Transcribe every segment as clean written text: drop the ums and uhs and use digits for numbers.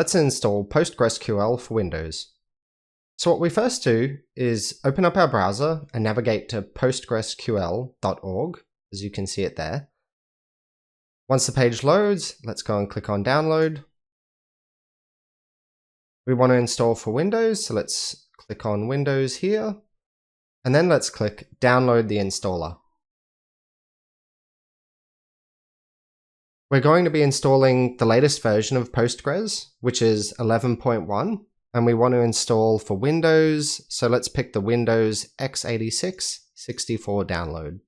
Let's install PostgreSQL for Windows. So what we first do is open up our browser and navigate to postgresql.org, as you can see it there. Once the page loads, let's go and click on download. We want to install for Windows, so let's click on Windows here, and then let's click download the installer. We're going to be installing the latest version of Postgres, which is 11.1, and we want to install for Windows, so let's pick the Windows x86 64 download.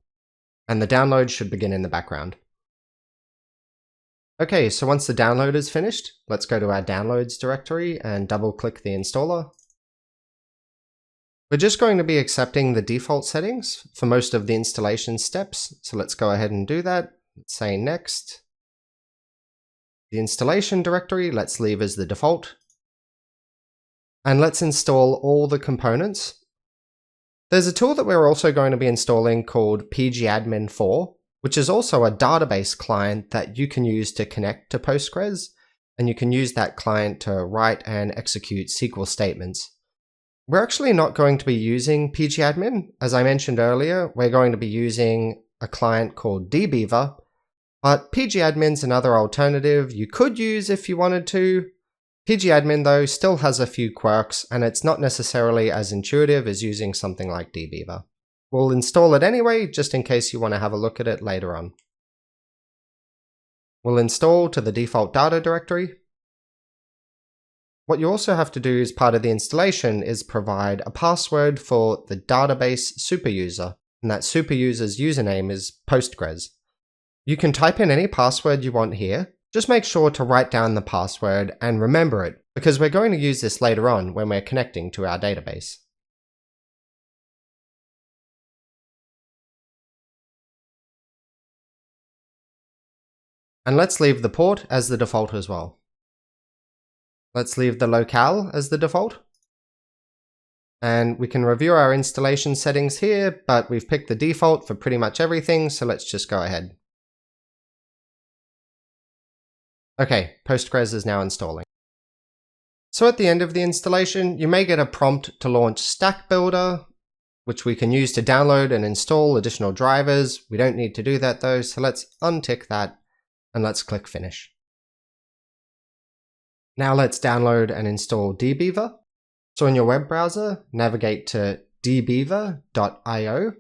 And the download should begin in the background. Okay, so once the download is finished, let's go to our downloads directory and double-click the installer. We're just going to be accepting the default settings for most of the installation steps, so let's go ahead and do that. Let's say next. The installation directory, let's leave as the default. And let's install all the components. There's a tool that we're also going to be installing called pgadmin 4, which is also a database client that you can use to connect to Postgres, and you can use that client to write and execute SQL statements. We're actually not going to be using pgadmin. As I mentioned earlier, we're going to be using a client called DBeaver, but pgadmin's another alternative you could use if you wanted to. pgadmin though still has a few quirks, and it's not necessarily as intuitive as using something like DBeaver. We'll install it anyway, just in case you want to have a look at it later on. We'll install to the default data directory. What you also have to do as part of the installation is provide a password for the database superuser, and that superuser's username is Postgres. You can type in any password you want here. Just make sure to write down the password and remember it, because we're going to use this later on when we're connecting to our database. And let's leave the port as the default as well. Let's leave the locale as the default. And we can review our installation settings here, but we've picked the default for pretty much everything, so let's just go ahead. Okay, Postgres is now installing. So at the end of the installation, you may get a prompt to launch Stack Builder, which we can use to download and install additional drivers. We don't need to do that though, so let's untick that and let's click Finish. Now let's download and install DBeaver. So in your web browser, navigate to dbeaver.io,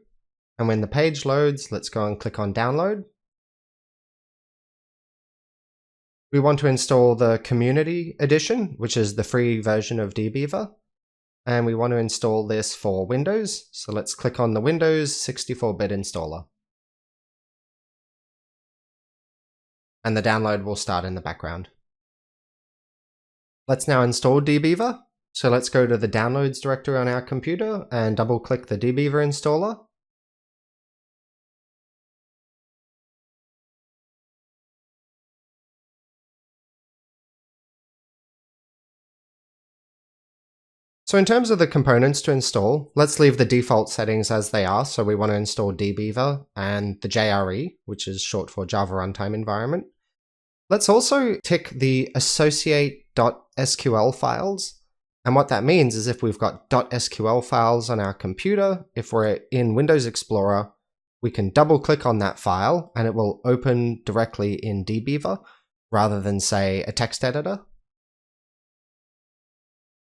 and when the page loads, let's go and click on Download. We want to install the Community Edition, which is the free version of DBeaver, and we want to install this for Windows, so let's click on the Windows 64-bit installer. And the download will start in the background. Let's now install DBeaver, so let's go to the Downloads directory on our computer and double-click the DBeaver installer. So in terms of the components to install, let's leave the default settings as they are. So we want to install DBeaver and the JRE, which is short for Java Runtime Environment. Let's also tick the associate.sql files. And what that means is if we've got .sql files on our computer, if we're in Windows Explorer, we can double click on that file and it will open directly in DBeaver rather than, say, a text editor.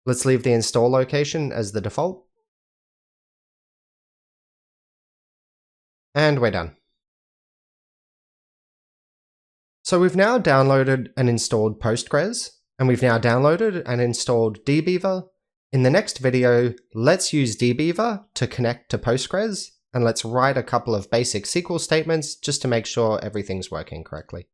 Let's leave the install location as the default. And we're done. So we've now downloaded and installed Postgres, and we've now downloaded and installed DBeaver. In the next video, let's use DBeaver to connect to Postgres, and let's write a couple of basic SQL statements just to make sure everything's working correctly.